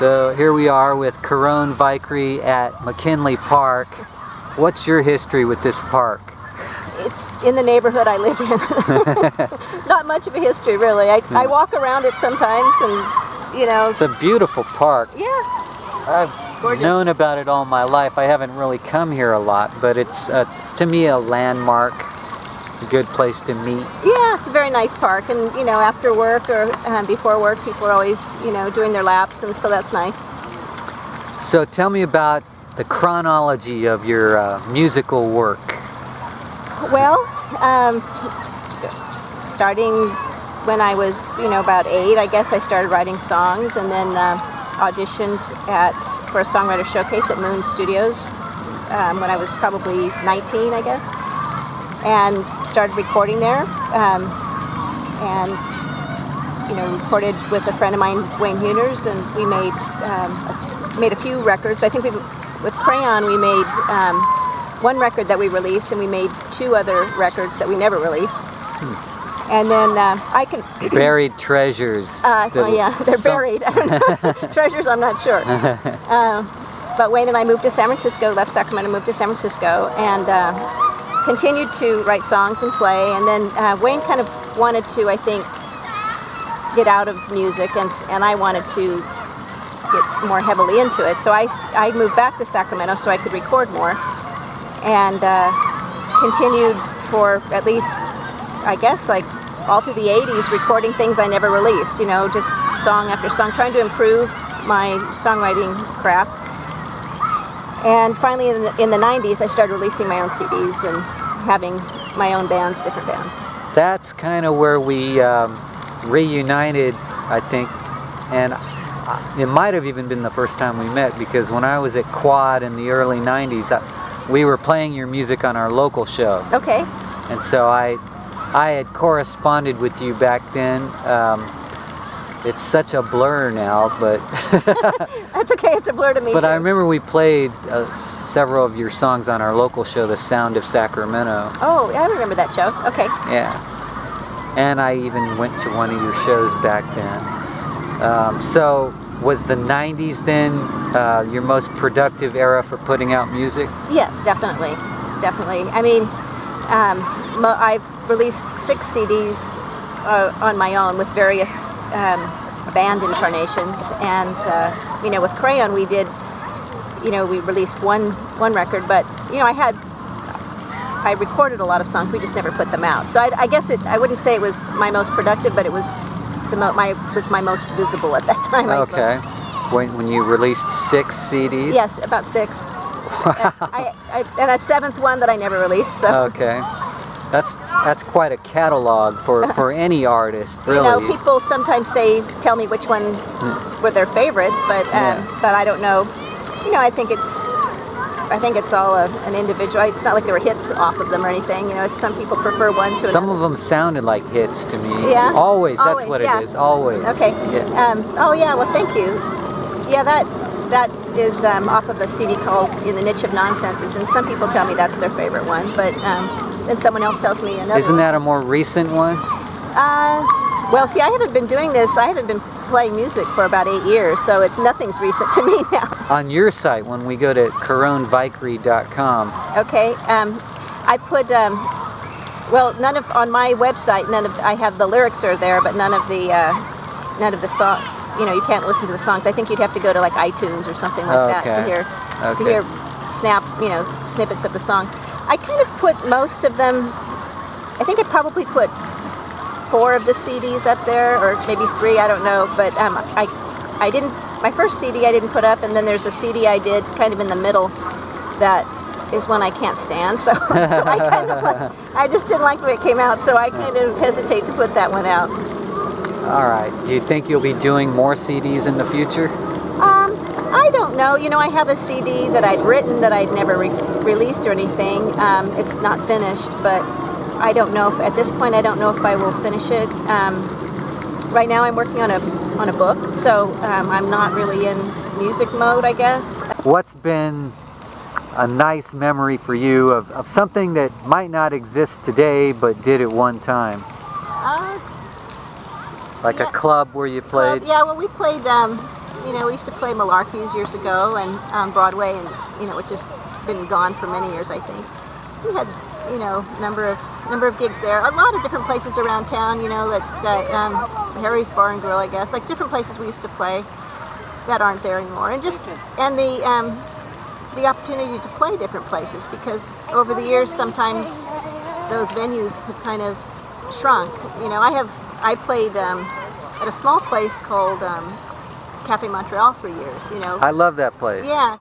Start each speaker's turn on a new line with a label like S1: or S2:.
S1: So here we are with Caron Vikre at McKinley Park. What's your history with this park?
S2: It's in the neighborhood I live in. Not much of a history, really. I walk around it sometimes, and you know.
S1: It's a beautiful park.
S2: Yeah.
S1: I've known about it all my life. I haven't really come here a lot, but it's to me a landmark, a good place to meet.
S2: Yeah, it's a very nice park, and you know, after work or before work, people are always, you know, doing their laps, and so that's nice.
S1: So tell me about the chronology of your musical work.
S2: Well, starting when I was, you know, about 8, I guess I started writing songs, and then auditioned for a songwriter showcase at Moon Studios when I was probably 19, I guess, and started recording there, and you know, recorded with a friend of mine, Wayne Huners, and we made a few records. I think with Caron we made one record that we released, and we made 2 other records that we never released. And then I can...
S1: Buried treasures.
S2: Oh yeah, they're buried. Treasures, I'm not sure. But Wayne and I moved to San Francisco, left Sacramento, moved to San Francisco, and continued to write songs and play. And then Wayne kind of wanted to, I think, get out of music, and I wanted to get more heavily into it. So I moved back to Sacramento so I could record more, and continued for at least, I guess, like all through the 80s, recording things I never released, you know, just song after song, trying to improve my songwriting craft. And finally in the 90s, I started releasing my own CDs and having my own bands, different bands.
S1: That's kind of where we reunited, I think, and it might have even been the first time we met, because when I was at Quad in the early 90s, we were playing your music on our local show.
S2: Okay.
S1: And so I had corresponded with you back then. It's such a blur now, but...
S2: That's okay, it's a blur to me
S1: But
S2: too.
S1: I remember we played several of your songs on our local show, The Sound of Sacramento.
S2: Oh, I remember that show. Okay.
S1: Yeah. And I even went to one of your shows back then. So was the 90s then your most productive era for putting out music?
S2: Yes, definitely. Definitely. I mean, I've released 6 CDs on my own with various band incarnations, and you know, with Caron we did, you know, we released one record, but you know, I recorded a lot of songs, we just never put them out. So I guess I wouldn't say it was my most productive, but it was my most visible at that time.
S1: Okay. When you released 6 CDs?
S2: Yes, about 6. And a 7th one that I never released. So.
S1: Okay. That's quite a catalog for any artist, really.
S2: You know, people sometimes tell me which one were their favorites, but I don't know. You know, I think it's all an individual. It's not like there were hits off of them or anything. You know, some people prefer one to another.
S1: Some of them sounded like hits to me.
S2: Yeah.
S1: Always. That's what it is. Always.
S2: Okay.
S1: Yeah.
S2: Oh yeah. Well, thank you. Yeah, that is off of a CD called "In the Niche of Nonsenses," and some people tell me that's their favorite one, but then someone else tells me another.
S1: Isn't that a more recent one?
S2: Well, see, I haven't been doing this. I haven't been playing music for about 8 years, so nothing's recent to me now.
S1: On your site, when we go to caronvikre.com.
S2: Okay. I put well, on my website, I have the lyrics are there, but none of the song. You know, you can't listen to the songs. I think you'd have to go to like iTunes or something like that to hear snippets of the song. I kind of put most of them. I think I probably put 4 of the CDs up there, or maybe 3. I don't know. But I didn't. My first CD I didn't put up, and then there's a CD I did kind of in the middle that is one I can't stand. So I kind of I just didn't like the way it came out. So I kind of hesitate to put that one out.
S1: All right. Do you think you'll be doing more CDs in the future?
S2: I don't know. You know, I have a CD that I'd written that I'd never released or anything. It's not finished, but I don't know if at this point I don't know if I will finish it. Right now I'm working on a book, so I'm not really in music mode, I guess.
S1: What's been a nice memory for you of something that might not exist today but did at one time? Like a club where you played?
S2: Yeah, well, we played You know, we used to play Malarkey's years ago and on Broadway, and you know, which has been gone for many years, I think. We had, you know, number of gigs there. A lot of different places around town. You know, that Harry's Bar and Grill, I guess, like different places we used to play that aren't there anymore, and the opportunity to play different places, because over the years sometimes those venues have kind of shrunk. You know, I played at a small place called Cafe Montreal for years. You know,
S1: I love that place.
S2: Yeah.